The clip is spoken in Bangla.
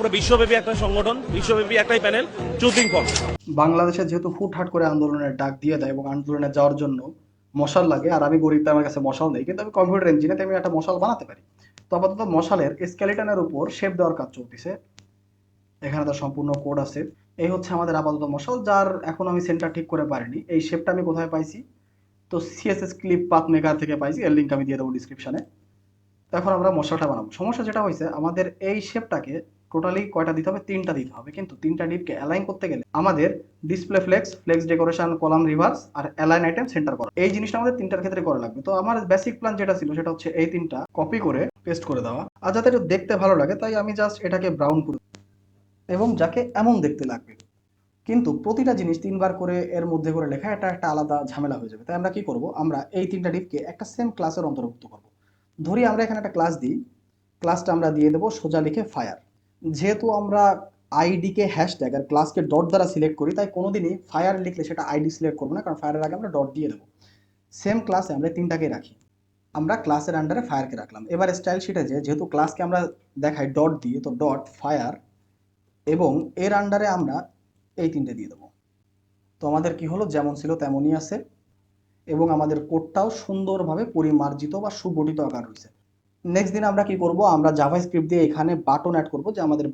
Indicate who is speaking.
Speaker 1: পুরো বিশ্বব্যাপী একটা সংগঠন, বিশ্বব্যাপী একটাই প্যানেল, চুজিং ফল।
Speaker 2: বাংলাদেশে যেহেতু হুটহাট করে আন্দোলনের ডাক দিয়ে দেয় এবং আন্দোলনে যাওয়ার জন্য মশাল লাগে, আর আমি গরিব, তাই আমার কাছে মশাল নেই, কিন্তু আমি কম্পিউটার ইঞ্জিনিয়ার, তাই আমি একটা মশাল বানাতে পারি। তো আপাতত মশালের স্কেলেটনের উপর শেপ দেওয়ার কাজ চলতেছে। এখানে তার সম্পূর্ণ কোড আছে। এই হচ্ছে আমাদের আপাতত মশাল, যার এখন আমি সেন্টার ঠিক করে পারিনি। এই শেপটা আমি কোথায় পাইছি? তো সিএসএস ক্লিপ পাথ মেকার থেকে পাইছি, এর লিঙ্ক আমি দিয়ে দেবো ডিসক্রিপশনে। তো এখন আমরা মশলাটা বানাবো। সমস্যা যেটা হয়েছে, আমাদের এই শেপটাকে টোটালি কয়টা দিতে হবে? 3টা দিতে হবে। কিন্তু 3টা ডিপকে অ্যালাইন করতে গেলে আমাদের display flex, flex decoration, column reverse আর অ্যালাইন আইটেম সেন্টার করা, এই জিনিসটা আমাদের 3টার ক্ষেত্রে করা লাগবে। তো আমার বেসিক প্ল্যান যেটা ছিল সেটা হচ্ছে এই 3টা কপি করে পেস্ট করে দেওয়া, আর যাতে একটু দেখতে ভালো লাগে তাই আমি জাস্ট এটাকে ব্রাউন করে, এবং যাকে এমন দেখতে লাগবে। কিন্তু প্রতিটা জিনিস 3বার করে এর মধ্যে করে লেখা, এটা একটা আলাদা ঝামেলা হয়ে যাবে। তাই আমরা কি করব, আমরা এই 3টা ডিপকে একটা সেম ক্লাসের অন্তর্ভুক্ত করব। ধরি আমরা এখানে একটা ক্লাস দিই, ক্লাসটা আমরা দিয়ে দেবো সোজা লিখে ফায়ার। যেহেতু আমরা আইডিকে হ্যাশট্যাগ আর ক্লাসকে ডট দ্বারা সিলেক্ট করি, তাই কোনোদিনই ফায়ার লিখলে সেটা আইডি সিলেক্ট করবো না, কারণ ফায়ারের আগে আমরা ডট দিয়ে দেবো। সেম ক্লাসে আমরা 3টাকে রাখি। আমরা ক্লাসের আন্ডারে ফায়ারকে রাখলাম। এবার স্টাইল শিটে যেহেতু ক্লাসকে আমরা দেখাই ডট দিয়ে, তো ডট ফায়ার, এবং এর আন্ডারে আমরা এই 3টে দিয়ে দেবো। তো আমাদের কি হলো, যেমন ছিল তেমনই আছে, এবং আমাদের কোডটাও সুন্দরভাবে পরিমার্জিত বা সুগঠিত আকার রয়েছে। নেক্সট দিন আমরা কি করব, আমরা জাভাস্ক্রিপ্ট দিয়ে এখানে বাটন অ্যাড করব, যে আমাদের